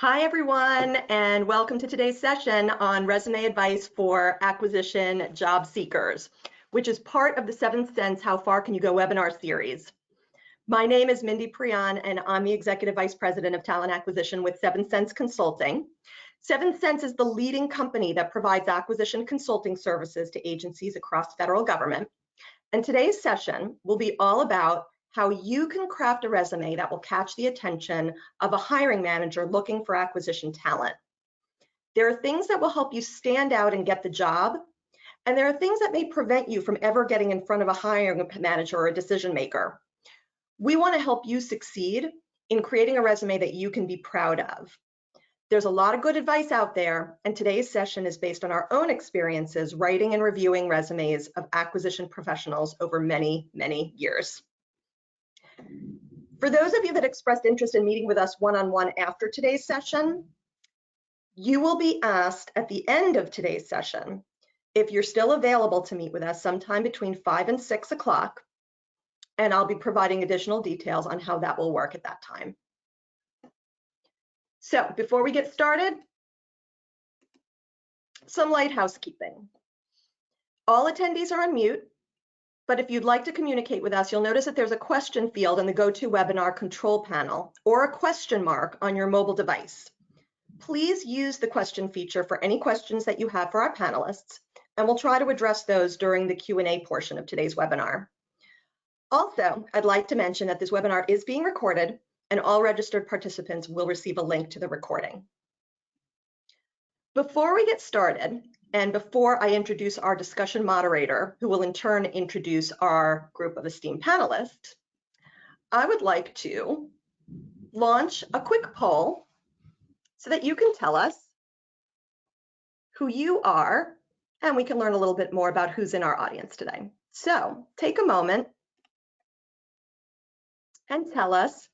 Hi, everyone, and welcome to today's session on resume advice for acquisition job seekers, which is part of the 7th Sense How Far Can You Go webinar series. My name is Mindy Prion, and I'm the Executive Vice President of Talent Acquisition with 7th Sense Consulting. 7th Sense is the leading company that provides acquisition consulting services to agencies across federal government. And today's session will be all about how you can craft a resume that will catch the attention of a hiring manager looking for acquisition talent. There are things that will help you stand out and get the job, and there are things that may prevent you from ever getting in front of a hiring manager or a decision maker. We want to help you succeed in creating a resume that you can be proud of. There's a lot of good advice out there, and today's session is based on our own experiences writing and reviewing resumes of acquisition professionals over many, many years. For those of you that expressed interest in meeting with us one-on-one after today's session, you will be asked at the end of today's session if you're still available to meet with us sometime between 5 and 6 o'clock, and I'll be providing additional details on how that will work at that time. So before we get started, some light housekeeping. All attendees are on mute, but if you'd like to communicate with us, you'll notice that there's a question field in the GoToWebinar control panel or a question mark on your mobile device. Please use the question feature for any questions that you have for our panelists, and we'll try to address those during the Q&A portion of today's webinar. Also, I'd like to mention that this webinar is being recorded, and all registered participants will receive a link to the recording. Before we get started, and before I introduce our discussion moderator, who will in turn introduce our group of esteemed panelists, I would like to launch a quick poll so that you can tell us who you are, and we can learn a little bit more about who's in our audience today. So take a moment and tell us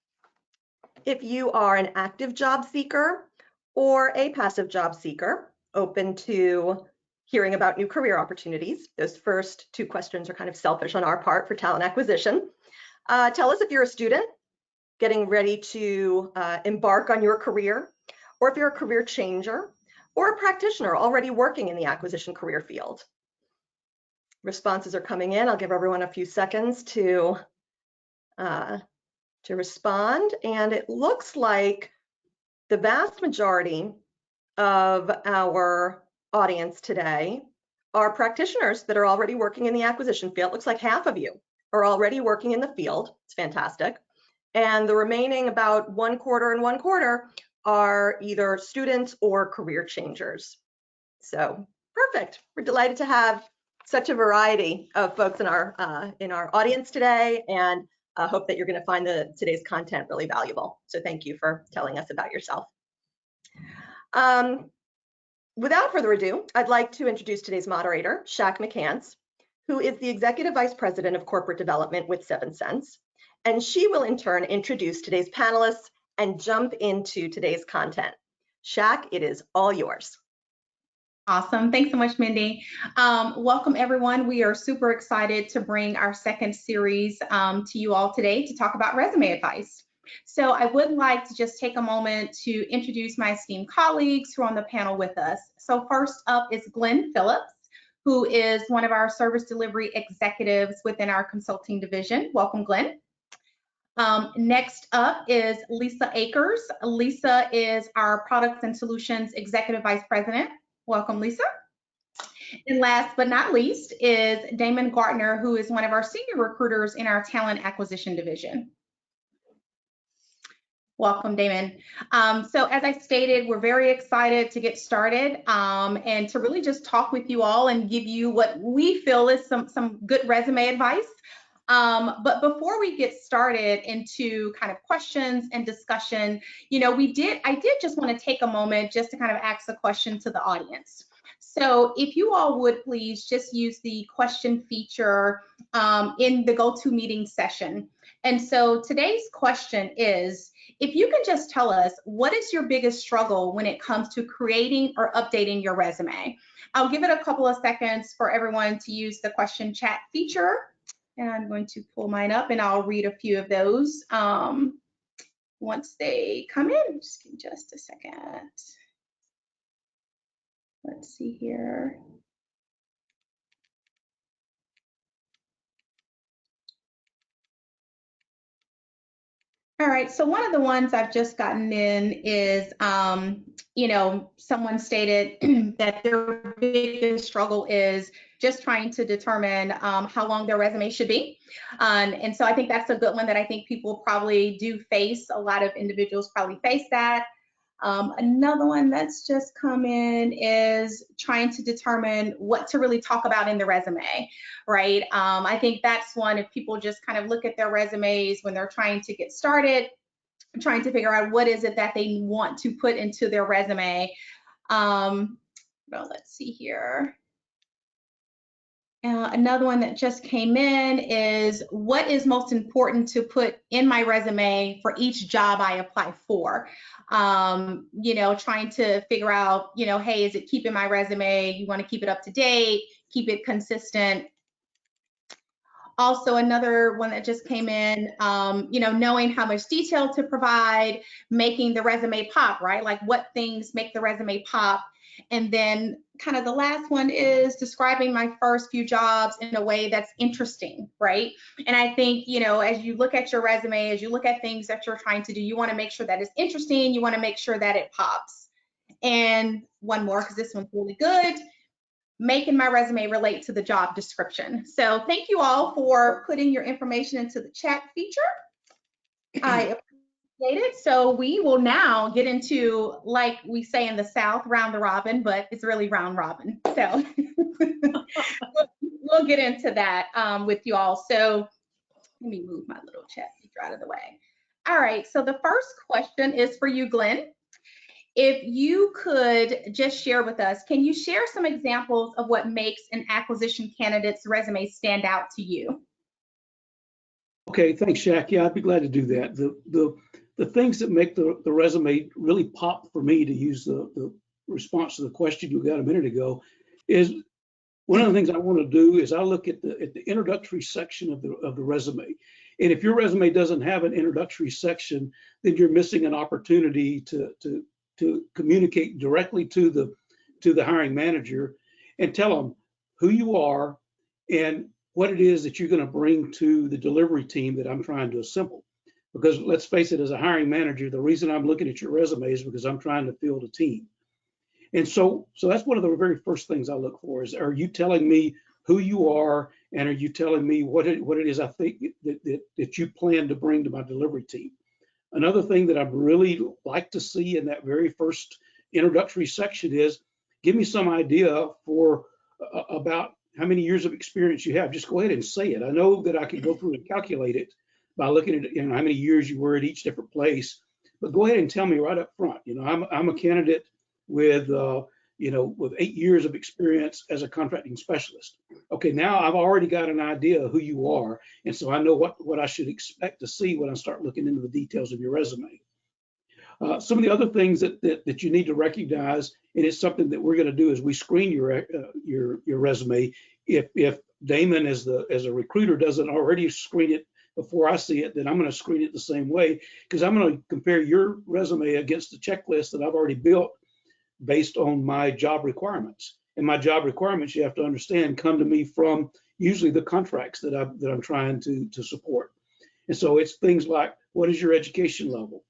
if you are an active job seeker or a passive job seeker, open to hearing about new career opportunities. Those first two questions are kind of selfish on our part for talent acquisition. Tell us if you're a student getting ready to embark on your career, or if you're a career changer, or a practitioner already working in the acquisition career field. Responses are coming in. I'll give everyone a few seconds to respond, and it looks like the vast majority of our audience today are practitioners that are already working in the acquisition field. It looks like half of you are already working in the field. It's fantastic. And the remaining about 1/4 and 1/4 are either students or career changers. So perfect. We're delighted to have such a variety of folks in our audience today, and hope that you're going to find today's content really valuable. So thank you for telling us about yourself. Without further ado, I'd like to introduce today's moderator, Shaq McCants, who is the Executive Vice President of Corporate Development with 7th Sense, and she will in turn introduce today's panelists and jump into today's content. Shaq, it is all yours. Awesome. Thanks so much, Mindy. Welcome, everyone. We are super excited to bring our second series to you all today to talk about resume advice. So I would like to just take a moment to introduce my esteemed colleagues who are on the panel with us. So first up is Glenn Phillips, who is one of our service delivery executives within our consulting division. Welcome, Glenn. Next up is Lisa Akers. Lisa is our Products and Solutions Executive Vice President. Welcome, Lisa. And last but not least is Damon Gardner, who is one of our senior recruiters in our Talent Acquisition Division. Welcome, Damon. So as I stated, we're very excited to get started and to really just talk with you all and give you what we feel is some good resume advice. But before we get started into kind of questions and discussion, you know, I did just want to take a moment just to kind of ask a question to the audience. So if you all would please just use the question feature in the GoToMeeting session. And so today's question is, if you can just tell us, what is your biggest struggle when it comes to creating or updating your resume? I'll give it a couple of seconds for everyone to use the question chat feature. And I'm going to pull mine up and I'll read a few of those. once they come in. Just give me just a second. Let's see here. All right, so one of the ones I've just gotten in is, someone stated that their biggest struggle is just trying to determine how long their resume should be. And so I think that's a good one that I think people probably do face. A lot of individuals probably face that. Another one that's just come in is trying to determine what to really talk about in the resume, right? I think that's one, if people just kind of look at their resumes when they're trying to get started, trying to figure out what is it that they want to put into their resume. Well, let's see here. Another one that just came in is what is most important to put in my resume for each job I apply for? Trying to figure out, hey, is it keeping my resume? You want to keep it up to date, keep it consistent. Also, another one that just came in, knowing how much detail to provide, making the resume pop, right? Like what things make the resume pop. And then kind of the last one is describing my first few jobs in a way that's interesting, right? And I think, as you look at your resume, as you look at things that you're trying to do, you want to make sure that it's interesting. You want to make sure that it pops. And one more, because this one's really good, making my resume relate to the job description. So thank you all for putting your information into the chat feature. I it. So we will now get into, like we say in the South, round the robin, but it's really round robin. So we'll get into that with you all. So let me move my little chat feature out of the way. All right, so the first question is for you, Glenn. If you could just share with us, can you share some examples of what makes an acquisition candidate's resume stand out to you? Okay, thanks, Shaq. Yeah, I'd be glad to do that. The things that make the resume really pop for me, to use the response to the question you got a minute ago, is one of the things I want to do is I look at the introductory section of the resume. And if your resume doesn't have an introductory section, then you're missing an opportunity to communicate directly to the hiring manager and tell them who you are and what it is that you're going to bring to the delivery team that I'm trying to assemble. Because let's face it, as a hiring manager, the reason I'm looking at your resume is because I'm trying to field a team. And so that's one of the very first things I look for is, are you telling me who you are, and are you telling me what it is I think that you plan to bring to my delivery team? Another thing that I'd really like to see in that very first introductory section is, give me some idea about how many years of experience you have. Just go ahead and say it. I know that I can go through and calculate it by looking at how many years you were at each different place, but go ahead and tell me right up front. I'm a candidate with 8 years of experience as a contracting specialist. Okay, now I've already got an idea of who you are, and so I know what I should expect to see when I start looking into the details of your resume. Some of the other things that you need to recognize, and it's something that we're going to do as we screen your resume. If Damon, as a recruiter, doesn't already screen it before I see it, then I'm going to screen it the same way, because I'm going to compare your resume against the checklist that I've already built based on my job requirements. And my job requirements, you have to understand, come to me from usually the contracts that I'm trying to support. And so it's things like, what is your education level?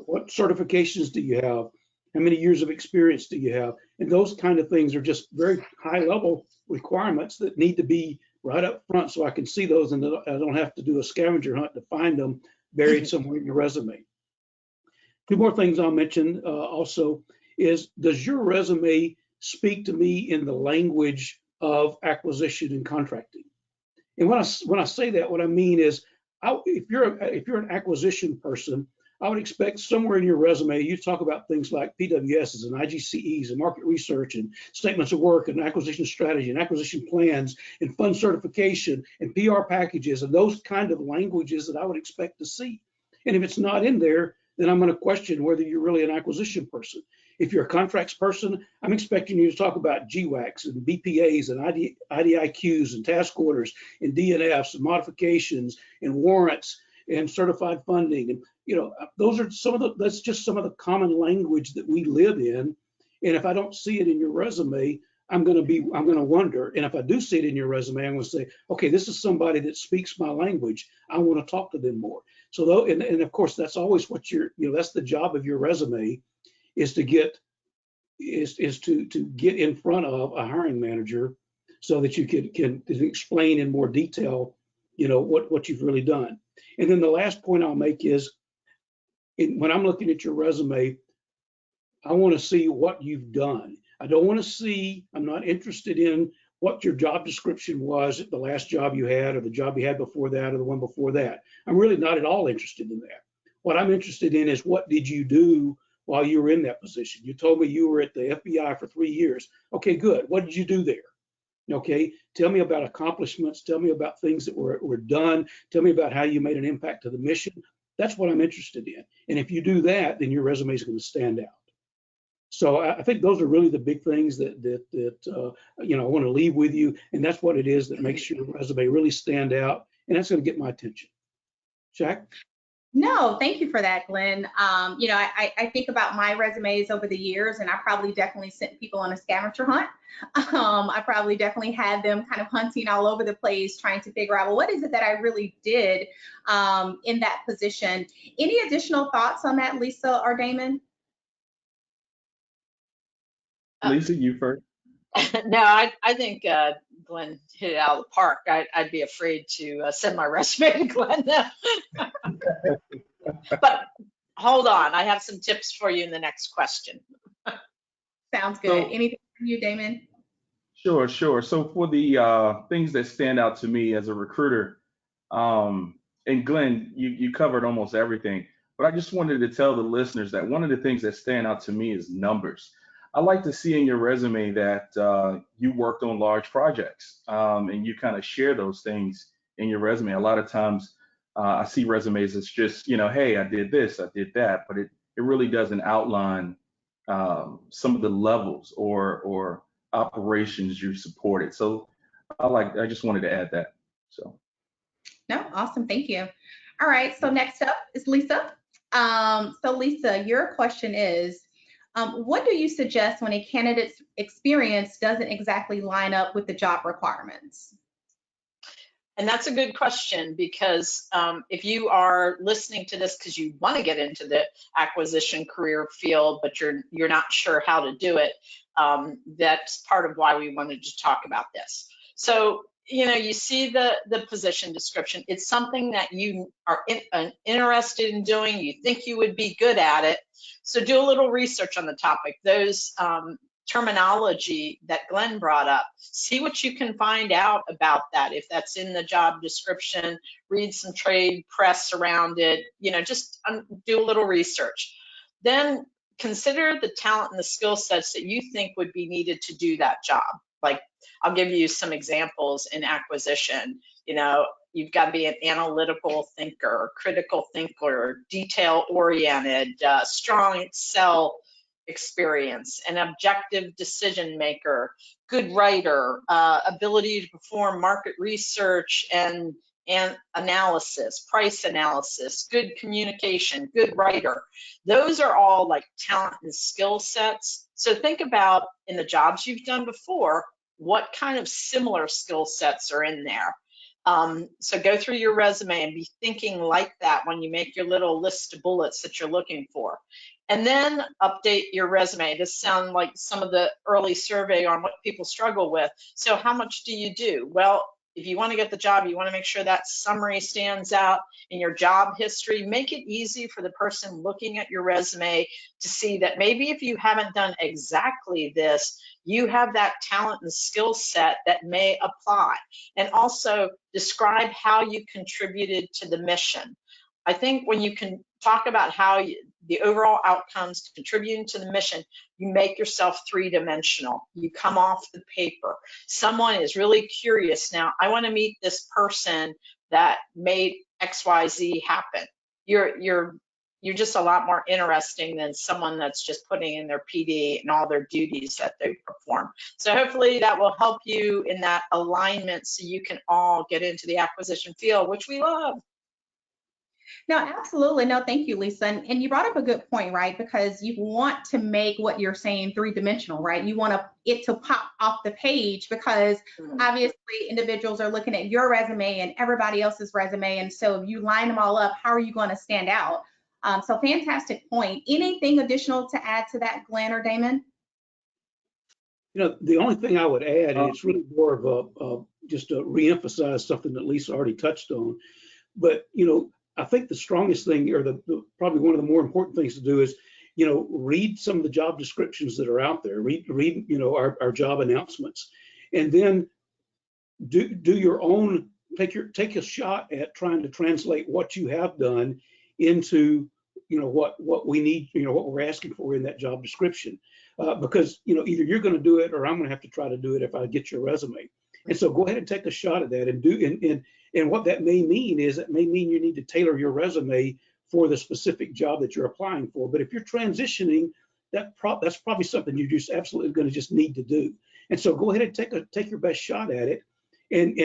What certifications do you have? How many years of experience do you have? And those kind of things are just very high level requirements that need to be right up front, so I can see those and I don't have to do a scavenger hunt to find them buried somewhere in your resume. Two more things I'll mention also is, does your resume speak to me in the language of acquisition and contracting? And when I say that, what I mean is, if you're an acquisition person, I would expect somewhere in your resume you talk about things like PWSs and IGCEs and market research and statements of work and acquisition strategy and acquisition plans and fund certification and PR packages and those kind of languages that I would expect to see. And if it's not in there, then I'm going to question whether you're really an acquisition person. If you're a contracts person, I'm expecting you to talk about GWACs and BPAs and IDIQs and task orders and DNFs and modifications and warrants and certified funding. And, you know, those are some of the, that's just some of the common language that we live in. And if I don't see it in your resume, I'm going to wonder. And if I do see it in your resume, I'm going to say, okay, this is somebody that speaks my language. I want to talk to them more. So though, and of course, that's always what that's the job of your resume, is to get, to get in front of a hiring manager so that you can explain in more detail, what you've really done. And then the last point I'll make is, when I'm looking at your resume, I want to see what you've done. I don't want to see, I'm not interested in what your job description was at the last job you had, or the job you had before that, or the one before that. I'm really not at all interested in that. What I'm interested in is, what did you do while you were in that position? You told me you were at the FBI for 3 years. Okay, good. What did you do there? Okay, tell me about accomplishments. Tell me about things that were done. Tell me about how you made an impact to the mission. That's what I'm interested in. And if you do that, then your resume is going to stand out. So I think those are really the big things that I want to leave with you. And that's what it is that makes your resume really stand out. And that's going to get my attention. Jack? No, thank you for that, Glenn. I think about my resumes over the years, and I probably definitely sent people on a scavenger hunt. I probably definitely had them kind of hunting all over the place, trying to figure out, well, what is it that I really did in that position? Any additional thoughts on that, Lisa or Damon? Lisa, you first. No, I think Glenn hit it out of the park. I'd be afraid to send my resume to Glenn. But hold on, I have some tips for you in the next question. Sounds good. Anything from you, Damon? Sure. So for the things that stand out to me as a recruiter, and Glenn, you covered almost everything, but I just wanted to tell the listeners that one of the things that stand out to me is numbers. I like to see in your resume that you worked on large projects, and you kind of share those things in your resume. A lot of times I see resumes that's just, hey, I did this, I did that, but it really doesn't outline some of the levels or operations you supported. So I just wanted to add that. So. No, awesome, thank you. All right, so next up is Lisa. So Lisa, your question is, what do you suggest when a candidate's experience doesn't exactly line up with the job requirements? And that's a good question, because if you are listening to this because you want to get into the acquisition career field, but you're not sure how to do it, that's part of why we wanted to talk about this. So, you see the position description. It's something that you are interested in doing. You think you would be good at it. So do a little research on the topic. Those terminology that Glenn brought up, see what you can find out about that. If that's in the job description, read some trade press around it, just do a little research. Then consider the talent and the skill sets that you think would be needed to do that job. Like, I'll give you some examples in acquisition. You've got to be an analytical thinker, critical thinker, detail-oriented, strong Excel experience, an objective decision maker, good writer, ability to perform market research and analysis, price analysis, good communication, good writer. Those are all like talent and skill sets. So think about, in the jobs you've done before, what kind of similar skill sets are in there. So go through your resume and be thinking like that when you make your little list of bullets that you're looking for. And then update your resume. This sounds like some of the early survey on what people struggle with. So how much do you do? Well, if you want to get the job, you want to make sure that summary stands out in your job history. Make it easy for the person looking at your resume to see that maybe if you haven't done exactly this, you have that talent and skill set that may apply. And also describe how you contributed to the mission. I think when you can talk about how the overall outcomes contributing to the mission, you make yourself three-dimensional. You come off the paper. Someone is really curious. Now, I want to meet this person that made XYZ happen. You're just a lot more interesting than someone that's just putting in their PD and all their duties that they perform. So hopefully that will help you in that alignment so you can all get into the acquisition field, which we love. No, absolutely. No, thank you, Lisa. And you brought up a good point, right? Because you want to make what you're saying three-dimensional, right? You want it to pop off the page because obviously individuals are looking at your resume and everybody else's resume. And so if you line them all up, how are you going to stand out? So fantastic point. Anything additional to add to that, Glenn or Damon? The only thing I would add, and it's really more of just to reemphasize something that Lisa already touched on, but I think the strongest thing, or probably one of the more important things to do is, read some of the job descriptions that are out there. Read our job announcements, and then do your own. Take a shot at trying to translate what you have done into what we need, what we're asking for in that job description. Because either you're going to do it or I'm going to have to try to do it if I get your resume. And so go ahead and take a shot at that and what that may mean is it may mean you need to tailor your resume for the specific job that you're applying for. But if you're transitioning, that's probably something you're just absolutely going to just need to do. And so go ahead and take your best shot at it. And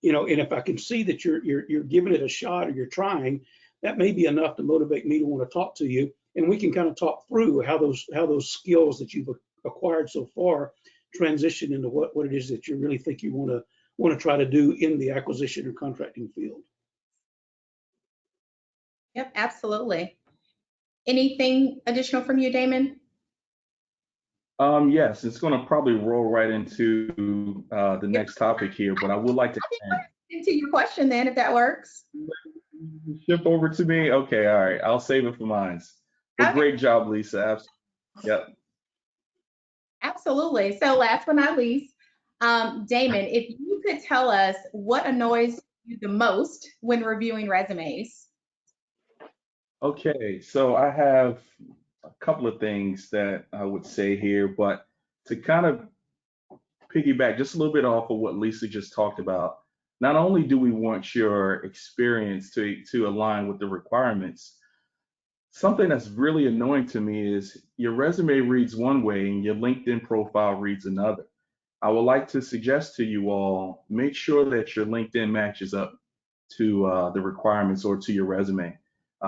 if I can see that you're giving it a shot or you're trying, that may be enough to motivate me to want to talk to you. And we can kind of talk through how those skills that you've acquired so far transition into what it is that you really think you want to try to do in the acquisition or contracting field. Yep, absolutely. Anything additional from you, Damon? Yes, it's going to probably roll right into the next topic here, but I would like to into your question then, if that works. Ship over to me. Okay, all right. I'll save it for mine. But Okay. Great job, Lisa. Yep. Absolutely. So last but not least, Damon, if you could tell us what annoys you the most when reviewing resumes. Okay, so I have a couple of things that I would say here, but to kind of piggyback just a little bit off of what Lisa just talked about, not only do we want your experience to align with the requirements, something that's really annoying to me is your resume reads one way and your LinkedIn profile reads another. I would like to suggest to you all, make sure that your LinkedIn matches up to the requirements or to your resume.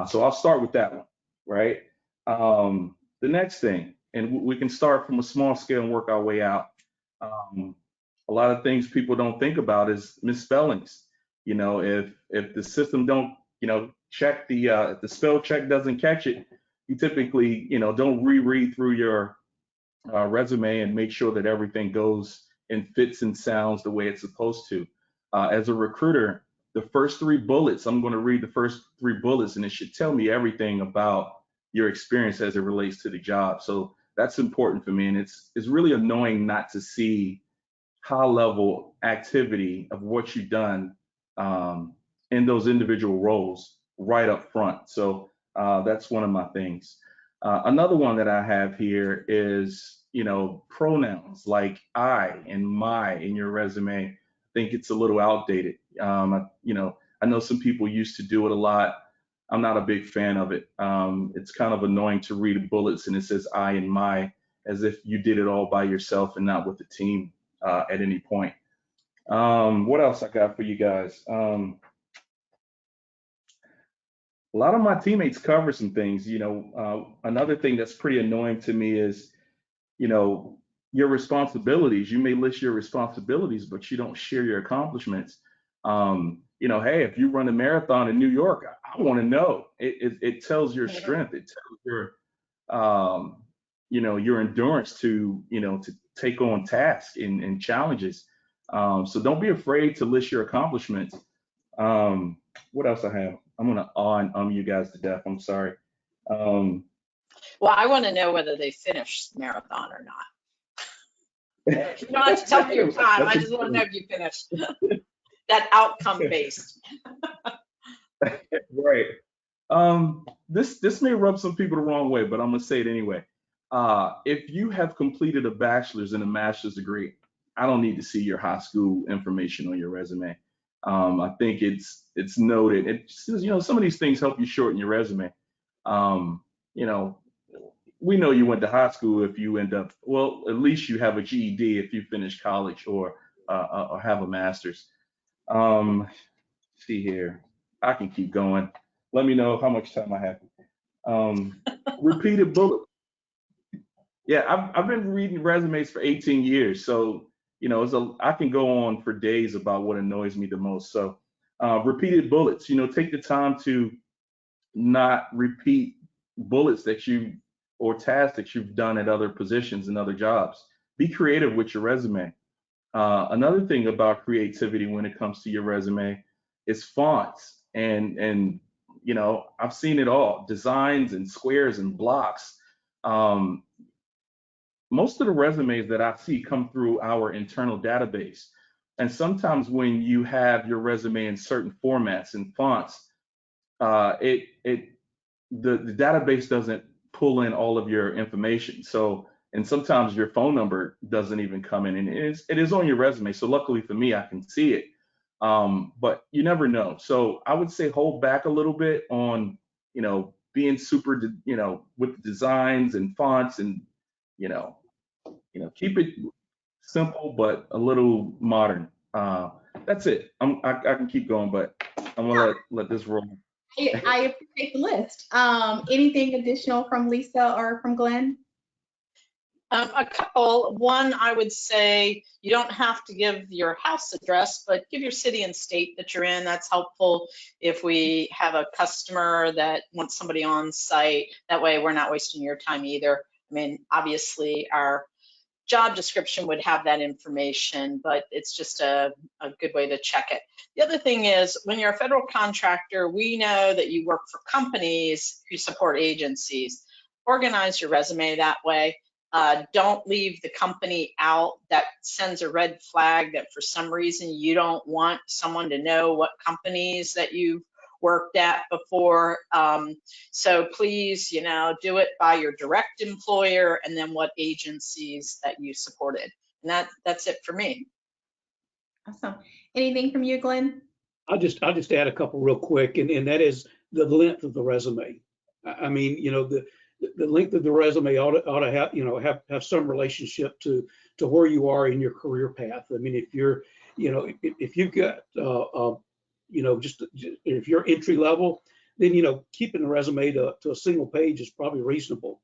So I'll start with that one, right? The next thing, and we can start from a small scale and work our way out. A lot of things people don't think about is misspellings. If the system don't, check if the spell check doesn't catch it, you typically, don't reread through your resume and make sure that everything goes and fits and sounds the way it's supposed to. As a recruiter, the first three bullets, I'm going to read the first three bullets and it should tell me everything about your experience as it relates to the job. So that's important for me. And it's really annoying not to see high level activity of what you've done in those individual roles right up front. So that's one of my things. Another one that I have here is, pronouns like I and my in your resume. I think it's a little outdated. I know some people used to do it a lot. I'm not a big fan of it. It's kind of annoying to read bullets and it says I and my, as if you did it all by yourself and not with the team at any point. What else I got for you guys? A lot of my teammates cover some things. Another thing that's pretty annoying to me is, your responsibilities. You may list your responsibilities, but you don't share your accomplishments. Hey, if you run a marathon in New York, I want to know. It tells your strength. It tells your endurance to take on tasks and challenges. So don't be afraid to list your accomplishments. What else I have? I'm gonna you guys to death. I'm sorry. Well, I want to know whether they finished the marathon or not. You don't have to tell me your time. I just want to know if you finished. That outcome based. Right. This may rub some people the wrong way, but I'm gonna say it anyway. If you have completed a bachelor's and a master's degree, I don't need to see your high school information on your resume. I think it's noted. It's some of these things help you shorten your resume. We know you went to high school if you end up, well, at least you have a GED if you finish college or have a master's. See here, I can keep going. let me know how much time I have. Repeated bullet. Yeah, I've been reading resumes for 18 years, so I can go on for days about what annoys me the most. So repeated bullets. Take the time to not repeat bullets or tasks that you've done at other positions and other jobs. Be creative with your resume. Another thing about creativity when it comes to your resume is fonts, and I've seen it all: designs and squares and blocks. Um, Most of the resumes that I see come through our internal database. And sometimes when you have your resume in certain formats and fonts, the database doesn't pull in all of your information. So, and sometimes your phone number doesn't even come in, and it is on your resume. So luckily for me, I can see it. But you never know. So I would say hold back a little bit on, being super, with designs and fonts, and you know, keep it simple but a little modern. That's it. I can keep going, but I'm gonna let this roll. I appreciate the list. Anything additional from Lisa or from Glenn? A couple. One, I would say you don't have to give your house address, but give your city and state that you're in. That's helpful if we have a customer that wants somebody on site. That way we're not wasting your time either. I mean, obviously our job description would have that information, but it's just a good way to check it. The other thing is, when you're a federal contractor, we know that you work for companies who support agencies. Organize your resume that way. Don't leave the company out. That sends a red flag that for some reason you don't want someone to know what companies that you've worked at before. So please, do it by your direct employer and then what agencies that you supported. And that's it for me. Awesome. Anything from you, Glenn? I'll just add a couple real quick, and that is the length of the resume. I mean, the length of the resume ought to have some relationship to where you are in your career path. I mean, if you've got if you're entry level, then keeping the resume to a single page is probably reasonable.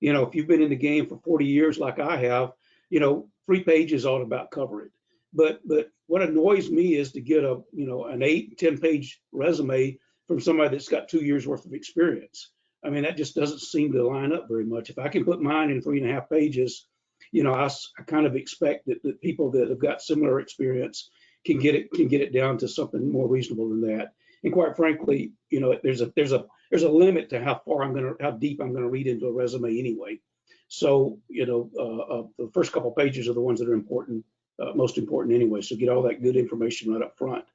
If you've been in the game for 40 years like I have, 3 pages ought to about cover it. But what annoys me is to get an 8, 10 page resume from somebody that's got 2 years worth of experience. I mean, that just doesn't seem to line up very much. If I can put mine in 3.5 pages, I kind of expect that people that have got similar experience can get it down to something more reasonable than that. And quite frankly, there's a limit to how deep I'm gonna read into a resume anyway. So the first couple pages are the ones that are important, most important anyway. So get all that good information right up front.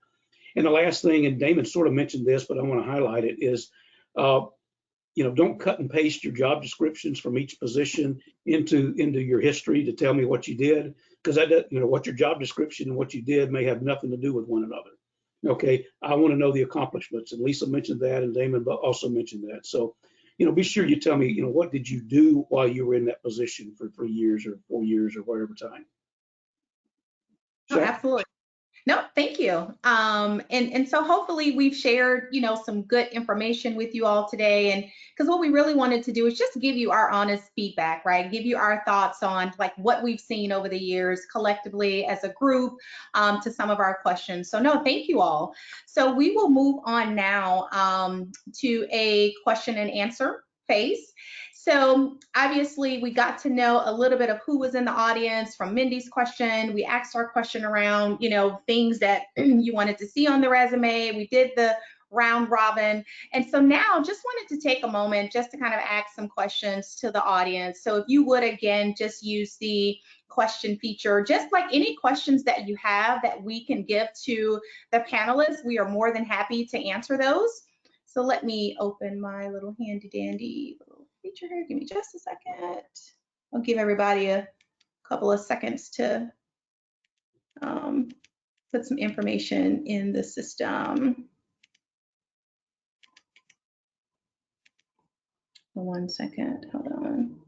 And the last thing, and Damon sort of mentioned this, but I want to highlight it, is don't cut and paste your job descriptions from each position into your history to tell me what you did, because what your job description and what you did may have nothing to do with one another. Okay, I want to know the accomplishments, and Lisa mentioned that, and Damon also mentioned that. So, be sure you tell me, what did you do while you were in that position for 3 years or 4 years or whatever time. Oh, absolutely. No, thank you. And so hopefully we've shared, some good information with you all today. And because what we really wanted to do is just give you our honest feedback, right? Give you our thoughts on like what we've seen over the years collectively as a group, to some of our questions. So no, thank you all. So we will move on now to a question and answer phase. So obviously we got to know a little bit of who was in the audience from Mindy's question. We asked our question around, things that you wanted to see on the resume. We did the round robin. And so now just wanted to take a moment just to kind of ask some questions to the audience. So if you would, again, just use the question feature, just like any questions that you have that we can give to the panelists, we are more than happy to answer those. So let me open my little handy dandy little feature here. Give me just a second. I'll give everybody a couple of seconds to put some information in the system. 1 second, hold on.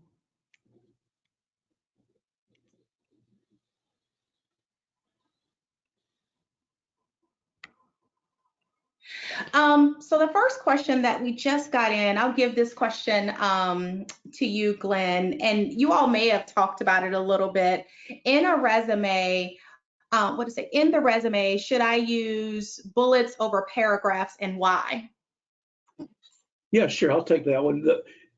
So the first question that we just got in, I'll give this question to you, Glenn, and you all may have talked about it a little bit. In a resume, in the resume, should I use bullets over paragraphs and why? Yeah, sure. I'll take that one.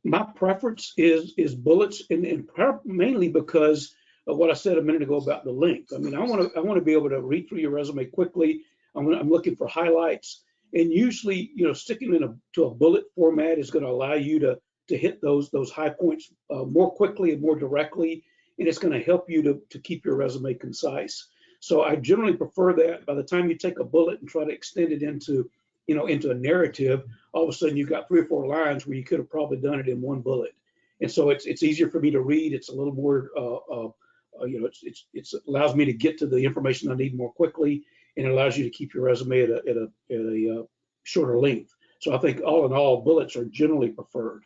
My preference is bullets, and mainly because of what I said a minute ago about the length. I mean, I want to be able to read through your resume quickly. I'm looking for highlights, and usually, sticking to a bullet format is going to allow you to hit those high points more quickly and more directly, and it's going to help you to keep your resume concise. So I generally prefer that. By the time you take a bullet and try to extend it into a narrative, all of a sudden you've got 3 or 4 lines where you could have probably done it in one bullet. And so it's easier for me to read. It's a little more, it allows me to get to the information I need more quickly, and it allows you to keep your resume at a shorter length. So I think all in all, bullets are generally preferred.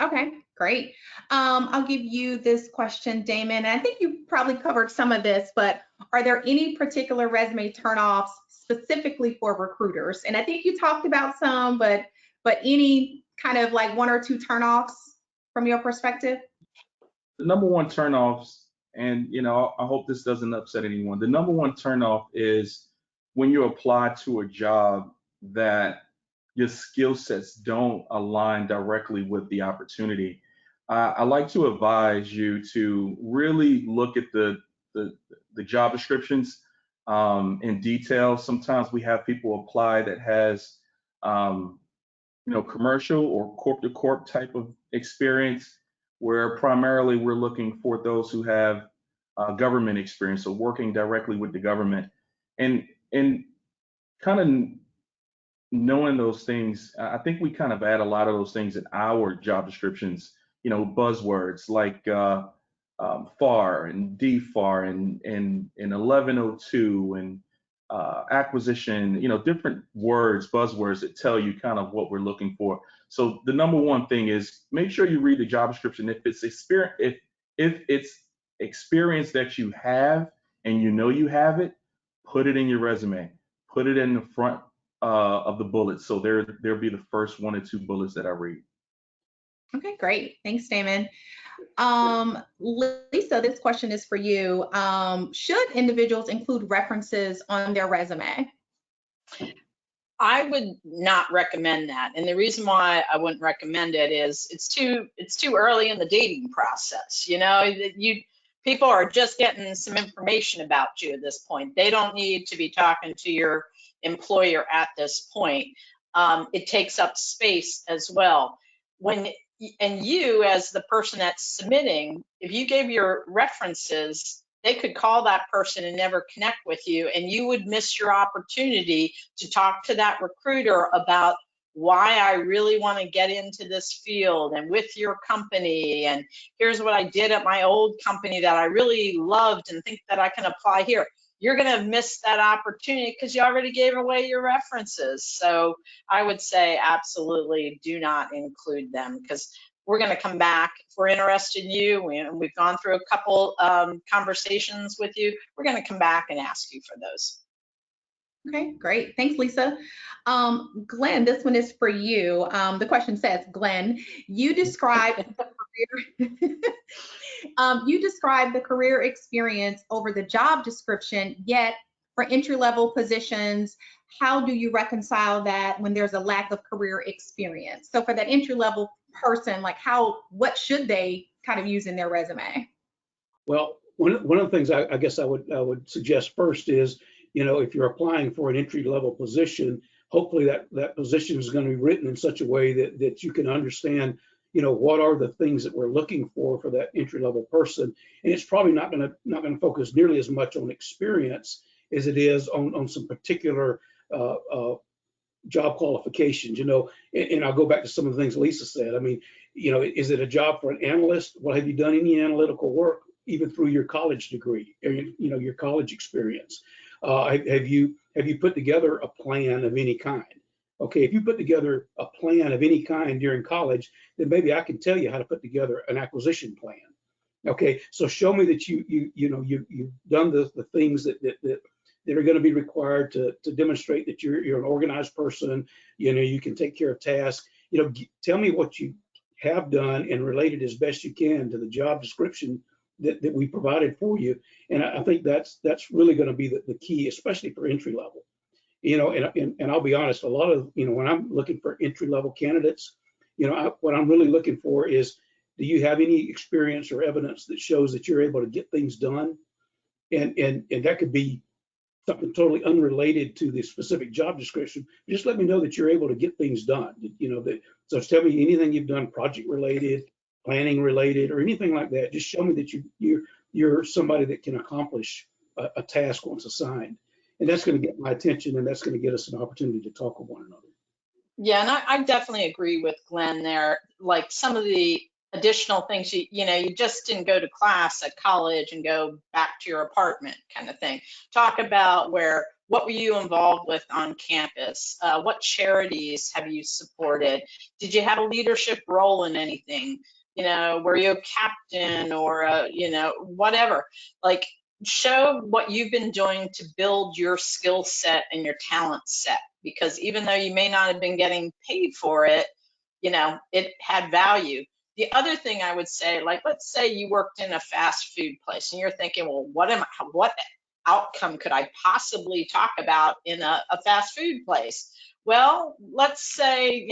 Okay, great. I'll give you this question, Damon. I think you probably covered some of this, but are there any particular resume turnoffs specifically for recruiters? And I think you talked about some, but any kind of like 1 or 2 turnoffs from your perspective? The number one turnoffs, and I hope this doesn't upset anyone. The number one turnoff is when you apply to a job that your skill sets don't align directly with the opportunity. I like to advise you to really look at the job descriptions in detail. Sometimes we have people apply that has commercial or corp to corp type of experience, where primarily we're looking for those who have government experience, so working directly with the government, and kind of knowing those things. I think we kind of add a lot of those things in our job descriptions, buzzwords like FAR and DFAR and 1102 and acquisition, different words, buzzwords that tell you kind of what we're looking for. So the number one thing is make sure you read the job description. If it's experience that you have and you have it, put it in your resume, put it in the front of the bullets. So there'll be the first 1 or 2 bullets that I read. Okay, great. Thanks, Damon. Lisa, this question is for you. Should individuals include references on their resume? I would not recommend that. And the reason why I wouldn't recommend it is it's too early in the dating process. People are just getting some information about you at this point. They don't need to be talking to your employer at this point. It takes up space as well. And you, as the person that's submitting, if you gave your references, they could call that person and never connect with you, and you would miss your opportunity to talk to that recruiter about why I really want to get into this field and with your company, and here's what I did at my old company that I really loved and think that I can apply here. You're going to miss that opportunity because you already gave away your references. So I would say absolutely do not include them, because we're going to come back. If we're interested in you and we've gone through a couple conversations with you, we're going to come back and ask you for those. Okay, great. Thanks, Lisa. Glenn, this one is for you. The question says, Glenn, you described the career experience over the job description, yet for entry-level positions, how do you reconcile that when there's a lack of career experience? So for that entry-level person, like what should they kind of use in their resume? Well, one of the things I guess I would suggest first is, if you're applying for an entry-level position, hopefully that position is going to be written in such a way that you can understand, what are the things that we're looking for that entry-level person. And it's probably not going to focus nearly as much on experience as it is on some particular job qualifications, and I'll go back to some of the things Lisa said. I mean, is it a job for an analyst? Well, have you done any analytical work, even through your college degree, or, your college experience? Have you put together a plan of any kind? Okay, if you put together a plan of any kind during college, then maybe I can tell you how to put together an acquisition plan. Okay, so show me that you've done the things that that are going to be required to demonstrate that you're an organized person. You can take care of tasks. Tell me what you have done and relate it as best you can to the job description that we provided for you. And I think that's really going to be the key, especially for entry level. And I'll be honest, a lot of, when I'm looking for entry level candidates, what I'm really looking for is, do you have any experience or evidence that shows that you're able to get things done? And that could be something totally unrelated to the specific job description. Just let me know that you're able to get things done. So tell me anything you've done project related, planning related, or anything like that. Just show me that you're somebody that can accomplish a task once assigned. And that's going to get my attention, and that's going to get us an opportunity to talk with one another. Yeah, and I definitely agree with Glenn there. Like some of the additional things, you just didn't go to class at college and go back to your apartment kind of thing. Talk about what were you involved with on campus? What charities have you supported? Did you have a leadership role in anything? Were you a captain or whatever? Like, show what you've been doing to build your skill set and your talent set, because even though you may not have been getting paid for it, it had value. The other thing I would say, like, let's say you worked in a fast food place and you're thinking, well, what outcome could I possibly talk about in a fast food place? Well, let's say,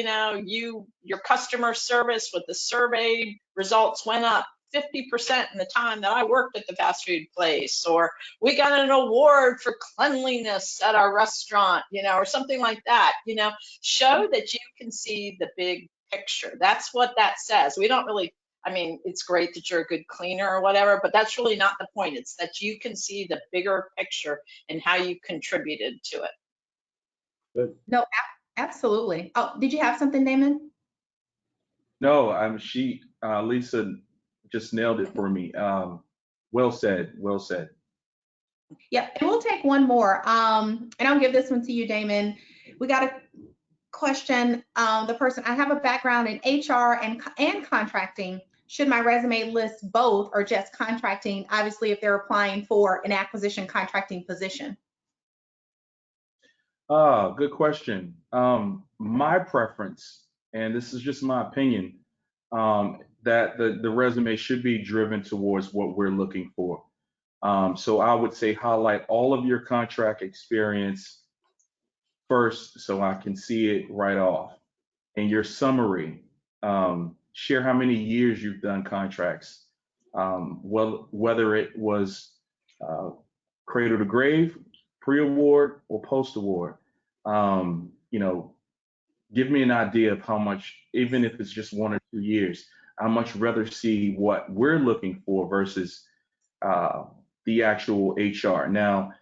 your customer service with the survey results went up 50% in the time that I worked at the fast food place, or we got an award for cleanliness at our restaurant, or something like that. Show that you can see the big picture. That's what that says. We don't really, it's great that you're a good cleaner or whatever, but that's really not the point. It's that you can see the bigger picture and how you contributed to it. Good. No, absolutely. Oh, did you have something, Damon? No, Lisa just nailed it for me. Well said. Well said. Yeah, and we'll take one more. And I'll give this one to you, Damon. We got a question. The person, I have a background in HR and contracting. Should my resume list both or just contracting? Obviously, if they're applying for an acquisition contracting position. Good question. My preference, and this is just my opinion, that the resume should be driven towards what we're looking for. So I would say highlight all of your contract experience first so I can see it right off. And your summary, share how many years you've done contracts, whether it was cradle to grave, pre-award or post-award. Give me an idea of how much, even if it's just 1 or 2 years, I'd much rather see what we're looking for versus the actual HR. Now,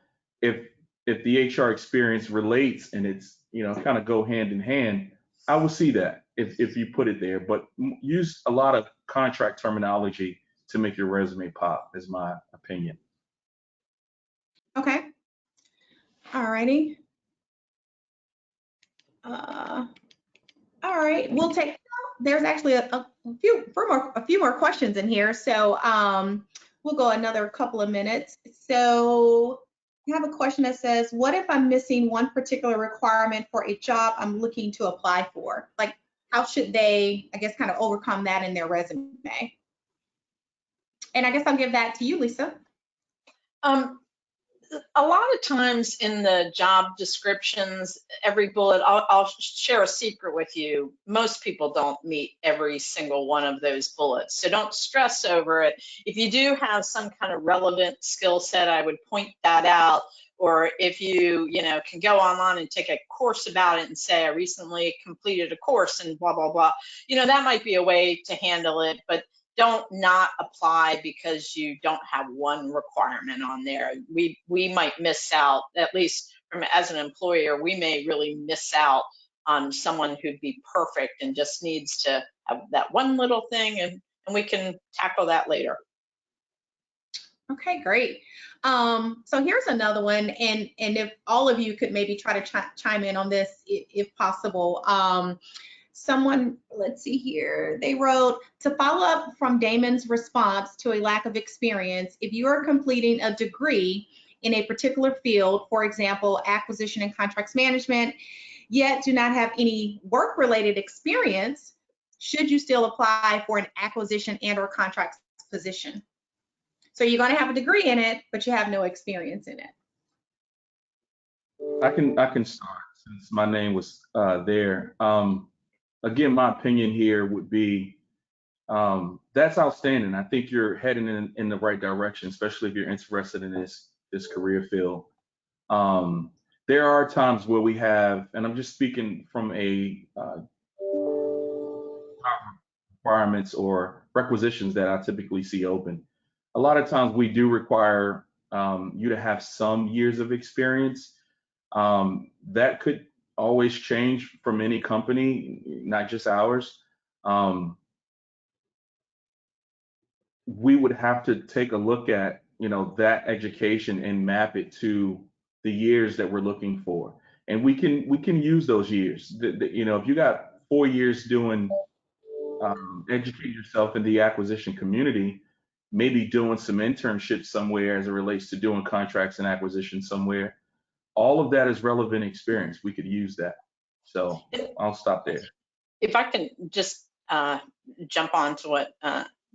if the HR experience relates and it's, kind of go hand in hand, I will see that if you put it there, but use a lot of contract terminology to make your resume pop, is my opinion. Okay. All righty. All right, we'll take, there's actually a few more questions in here. So we'll go another couple of minutes. So I have a question that says, what if I'm missing one particular requirement for a job I'm looking to apply for? Like, how should they, I guess, kind of overcome that in their resume? And I guess I'll give that to you, Lisa. A lot of times in the job descriptions, every bullet, I'll share a secret with you. Most people don't meet every single one of those bullets, so don't stress over it. If you do have some kind of relevant skill set, I would point that out. Or if you, can go online and take a course about it and say, I recently completed a course and blah, blah, blah. That might be a way to handle it, but don't not apply because you don't have one requirement on there. We might miss out, at least as an employer, we may really miss out on someone who'd be perfect and just needs to have that one little thing, and we can tackle that later. Okay, great. So here's another one, and if all of you could maybe try to chime in on this if possible. Someone, let's see here, they wrote, to follow up from Damon's response to a lack of experience, if you are completing a degree in a particular field, for example, acquisition and contracts management, yet do not have any work-related experience, should you still apply for an acquisition and or contracts position? So you're going to have a degree in it, but you have no experience in it. I can start since my name was there. Again, my opinion here would be that's outstanding. I think you're heading in the right direction, especially if you're interested in this career field. There are times where we have, and I'm just speaking from a requirements or requisitions that I typically see open. A lot of times we do require you to have some years of experience. That could always change from any company, not just ours. We would have to take a look at, that education and map it to the years that we're looking for. And we can use those years. If you got 4 years doing educate yourself in the acquisition community, maybe doing some internships somewhere as it relates to doing contracts and acquisition somewhere. All of that is relevant experience. We could use that. So I'll stop there. If I can just jump on to what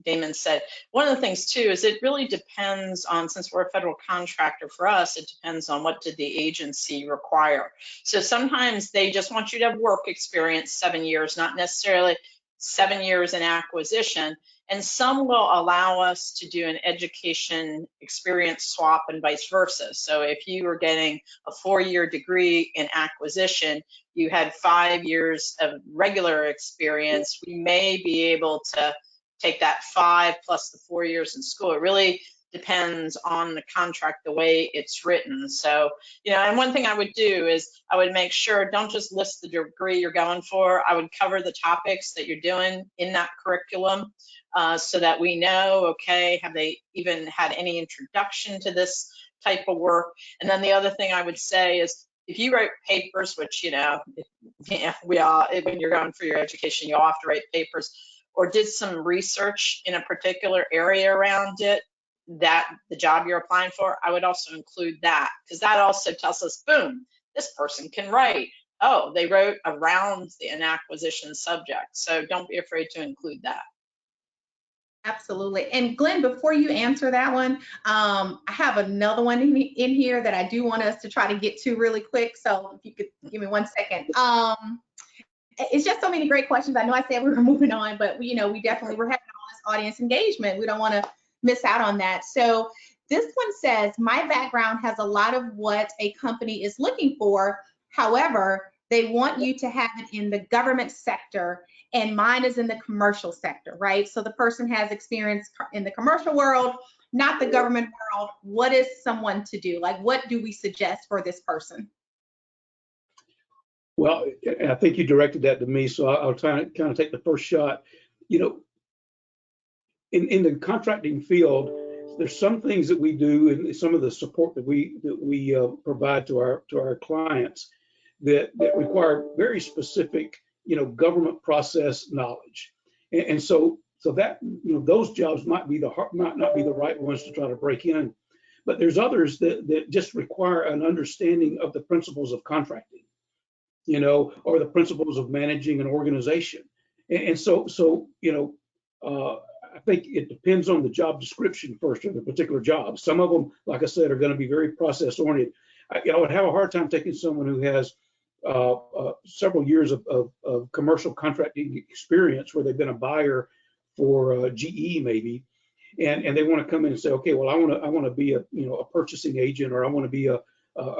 Damon said. One of the things too is it really depends on, since we're a federal contractor, for us, it depends on what did the agency require. So sometimes they just want you to have work experience 7 years, not necessarily 7 years in acquisition. And some will allow us to do an education experience swap and vice versa. So if you were getting a 4-year degree in acquisition, you had 5 years of regular experience, we may be able to take that 5 plus the 4 years in school. It really depends on the contract, the way it's written. So, and one thing I would do is I would make sure, don't just list the degree you're going for. I would cover the topics that you're doing in that curriculum so that we know, okay, have they even had any introduction to this type of work? And then the other thing I would say is, if you write papers, which, we all, when you're going for your education, you all have to write papers, or did some research in a particular area around it, that the job you're applying for, I would also include that, because that also tells us, boom, this person can write. Oh, they wrote around an acquisition subject. So don't be afraid to include that. Absolutely. And Glenn, before you answer that one, I have another one in here that I do want us to try to get to really quick. So if you could give me 1 second. It's just so many great questions. I know I said we were moving on, but we definitely, we're having all this audience engagement. We don't want to miss out on that. So this one says, my background has a lot of what a company is looking for. However, they want you to have it in the government sector, and mine is in the commercial sector, right? So the person has experience in the commercial world, not the government world. What is someone to do? Like, what do we suggest for this person? Well, I think you directed that to me, so I'll try to kind of take the first shot. In the contracting field, there's some things that we do and some of the support that we provide to our clients that require very specific, government process knowledge, and so that those jobs might not be the right ones to try to break in, but there's others that just require an understanding of the principles of contracting, or the principles of managing an organization, and so I think it depends on the job description first, or the particular job. Some of them, like I said, are going to be very process oriented. I would have a hard time taking someone who has several years of commercial contracting experience, where they've been a buyer for GE maybe, and they want to come in and say, okay, well, I want to be a purchasing agent, or I want to be a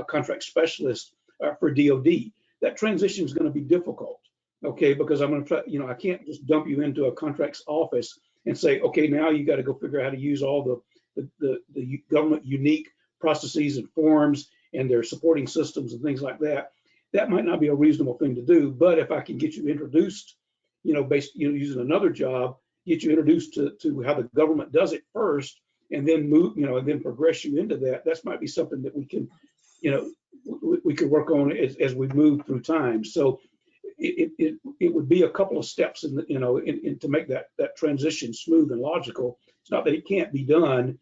contract specialist for DoD. That transition is going to be difficult, okay, because I'm going to try, I can't just dump you into a contracts office and say, okay, now you got to go figure out how to use all the government unique processes and forms and their supporting systems and things like that. That might not be a reasonable thing to do, but if I can get you introduced, using another job, get you introduced to how the government does it first, and then move, and then progress you into that. That might be something that we can, we could work on as we move through time. So it would be a couple of steps in to make that transition smooth and logical. It's not that it can't be done,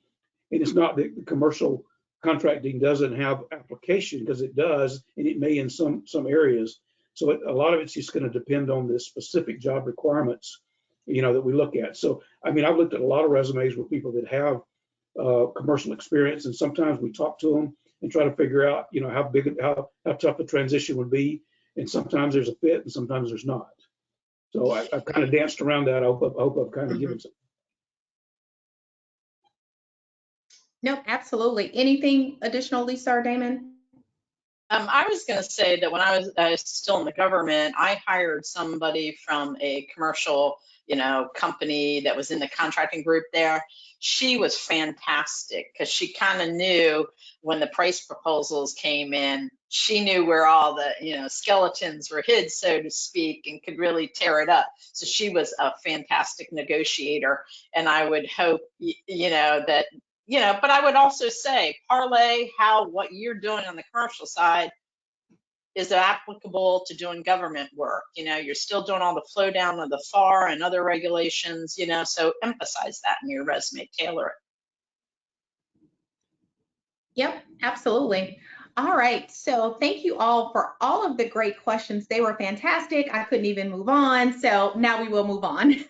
and it's not that the commercial contracting doesn't have application, because it does, and it may in some areas. So a lot of it's just going to depend on the specific job requirements, that we look at. So, I mean, I've looked at a lot of resumes with people that have commercial experience, and sometimes we talk to them and try to figure out, how tough the transition would be. And sometimes there's a fit and sometimes there's not. So I've kind of danced around that. I hope I've kind of given some. Nope, absolutely. Anything additional, Lisa or Damon? I was going to say that when I was still in the government, I hired somebody from a commercial, company that was in the contracting group there. She was fantastic because she kind of knew when the price proposals came in, she knew where all the, skeletons were hid, so to speak, and could really tear it up. So she was a fantastic negotiator. And I would hope, that but I would also say parlay how what you're doing on the commercial side is applicable to doing government work. You're still doing all the flow down of the FAR and other regulations, so emphasize that in your resume, tailor it. Yep, absolutely. All right, so thank you all for all of the great questions. They were fantastic. I couldn't even move on, so now we will move on.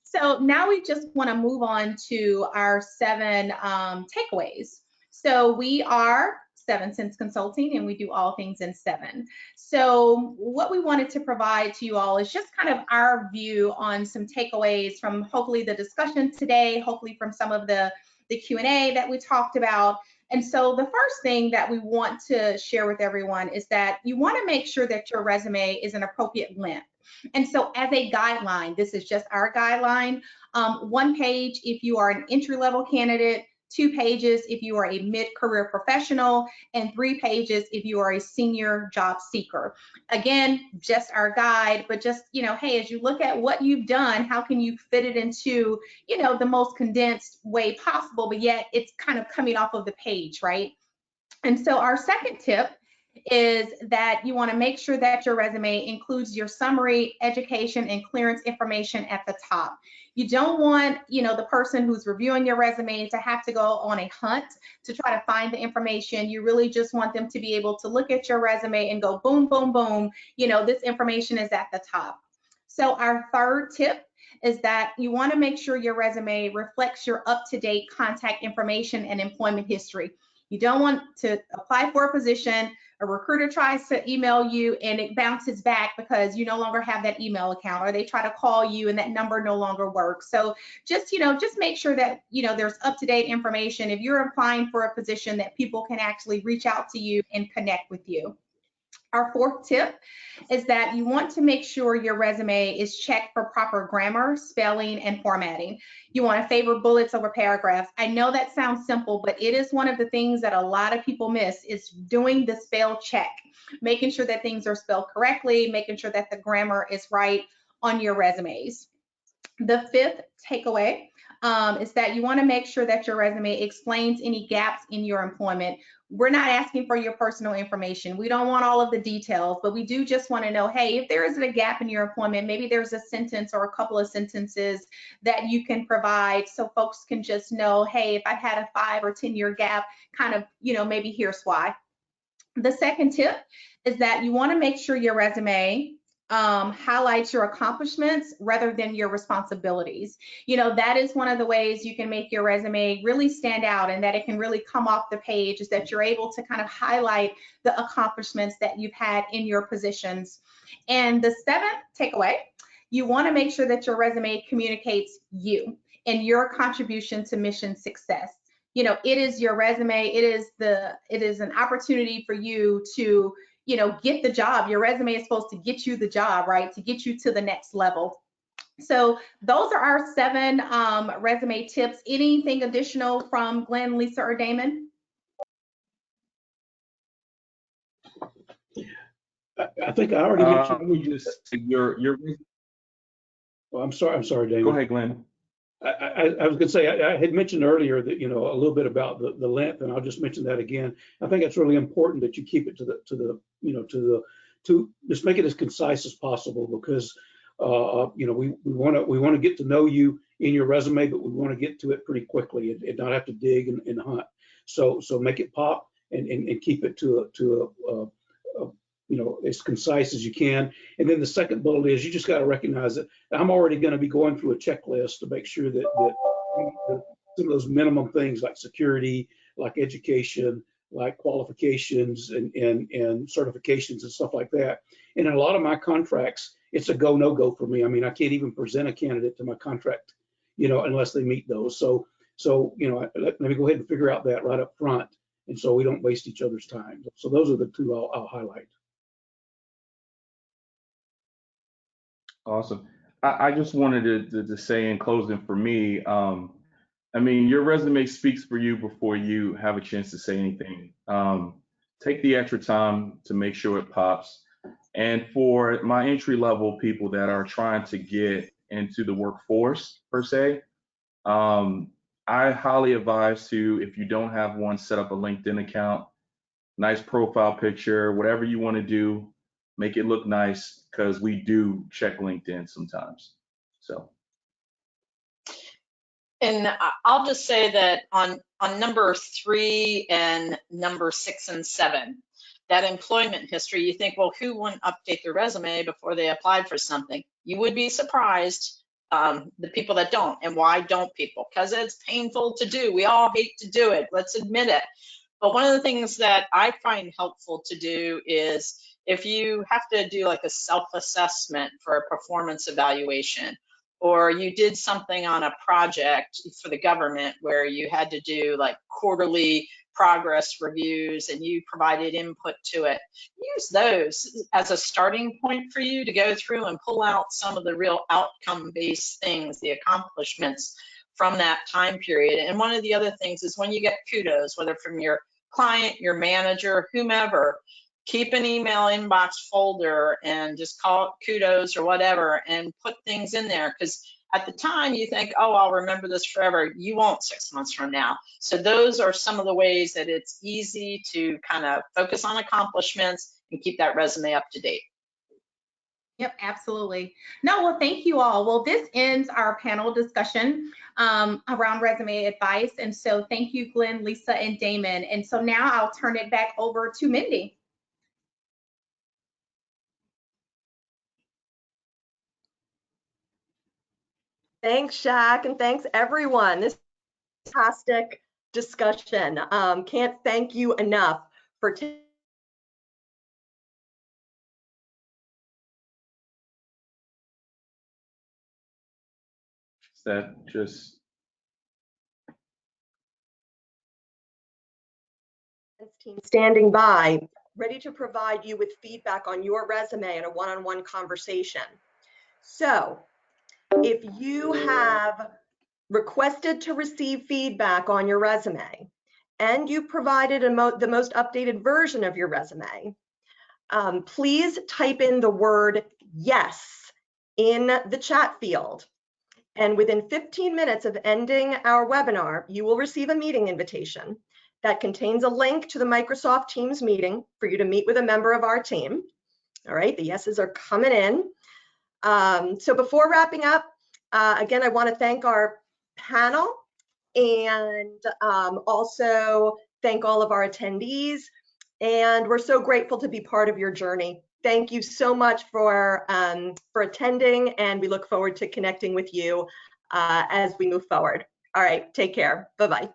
So now we just want to move on to our 7 takeaways. So we are 7 Sense Consulting, and we do all things in 7. So what we wanted to provide to you all is just kind of our view on some takeaways from hopefully the discussion today, hopefully from some of the Q&A that we talked about. And so the first thing that we want to share with everyone is that you want to make sure that your resume is an appropriate length. And so as a guideline, this is just our guideline, 1 page if you are an entry-level candidate, 2 pages if you are a mid-career professional, and 3 pages if you are a senior job seeker. Again, just our guide, but just, hey, as you look at what you've done, how can you fit it into, the most condensed way possible, but yet it's kind of coming off of the page, right? And so our second tip is that you want to make sure that your resume includes your summary, education, and clearance information at the top. You don't want, the person who's reviewing your resume to have to go on a hunt to try to find the information. You really just want them to be able to look at your resume and go boom, boom, boom, this information is at the top. So our third tip is that you want to make sure your resume reflects your up-to-date contact information and employment history. You don't want to apply for a position, a recruiter tries to email you and it bounces back because you no longer have that email account, or they try to call you and that number no longer works. So just, just make sure that, there's up-to-date information. If you're applying for a position, that people can actually reach out to you and connect with you. Our fourth tip is that you want to make sure your resume is checked for proper grammar, spelling, and formatting. You want to favor bullets over paragraphs. I know that sounds simple, but it is one of the things that a lot of people miss is doing the spell check, making sure that things are spelled correctly, making sure that the grammar is right on your resumes. The fifth takeaway is that you want to make sure that your resume explains any gaps in your employment. We're not asking for your personal information. We don't want all of the details, but we do just want to know, hey, if there is a gap in your employment, maybe there's a sentence or a couple of sentences that you can provide so folks can just know, hey, if I've had a 5 or 10 year gap, kind of, maybe here's why. The second tip is that you want to make sure your resume highlights your accomplishments rather than your responsibilities. That is one of the ways you can make your resume really stand out and that it can really come off the page, is that you're able to kind of highlight the accomplishments that you've had in your positions. And the seventh takeaway, you want to make sure that your resume communicates you and your contribution to mission success. It is your resume. It is an opportunity for you to get the job. Your resume is supposed to get you the job, right? To get you to the next level. So those are our 7 resume tips. Anything additional from Glenn, Lisa, or Damon? I think I already mentioned. We just your. Oh, I'm sorry, Damon. Go ahead, Glenn. I was going to say, I had mentioned earlier that, a little bit about the length, and I'll just mention that again. I think it's really important that you keep it to just make it as concise as possible, because, we want to get to know you in your resume, but we want to get to it pretty quickly and not have to dig and hunt. So make it pop and keep it to as concise as you can. And then the second bullet is you just got to recognize that I'm already going to be going through a checklist to make sure that some of those minimum things like security, like education, like qualifications and certifications and stuff like that. And in a lot of my contracts, it's a go, no go for me. I mean, I can't even present a candidate to my contract, unless they meet those. So let me go ahead and figure out that right up front. And so we don't waste each other's time. So those are the two I'll highlight. Awesome. I just wanted to say in closing for me, I mean, your resume speaks for you before you have a chance to say anything. Take the extra time to make sure it pops. And for my entry level people that are trying to get into the workforce per se, I highly advise to, if you don't have one, set up a LinkedIn account, nice profile picture, whatever you want to do, make it look nice, because we do check LinkedIn sometimes. So. And I'll just say that on number 3 and number 6 and 7, that employment history, you think, well, who wouldn't update their resume before they applied for something? You would be surprised, the people that don't. And why don't people? Because it's painful to do. We all hate to do it. Let's admit it. But one of the things that I find helpful to do is if you have to do like a self-assessment for a performance evaluation, or you did something on a project for the government where you had to do like quarterly progress reviews and you provided input to it, use those as a starting point for you to go through and pull out some of the real outcome-based things, the accomplishments from that time period. And one of the other things is when you get kudos, whether from your client, your manager, whomever, keep an email inbox folder and just call it kudos or whatever and put things in there, because at the time you think, oh, I'll remember this forever. You won't 6 months from now. So those are some of the ways that it's easy to kind of focus on accomplishments and keep that resume up to date. Yep, absolutely. No, well, thank you all. Well, this ends our panel discussion around resume advice. And so thank you, Glenn, Lisa, and Damon. And so now I'll turn it back over to Mindy. Thanks, Shaq, and thanks everyone. This is a fantastic discussion. Can't thank you enough for Is that just team standing by, ready to provide you with feedback on your resume and a one-on-one conversation. So if you have requested to receive feedback on your resume and you provided the most updated version of your resume, please type in the word yes in the chat field. And within 15 minutes of ending our webinar, you will receive a meeting invitation that contains a link to the Microsoft Teams meeting for you to meet with a member of our team. All right, the yeses are coming in. So before wrapping up, again, I want to thank our panel and also thank all of our attendees. And we're so grateful to be part of your journey. Thank you so much for attending, and we look forward to connecting with you as we move forward. All right, take care. Bye-bye.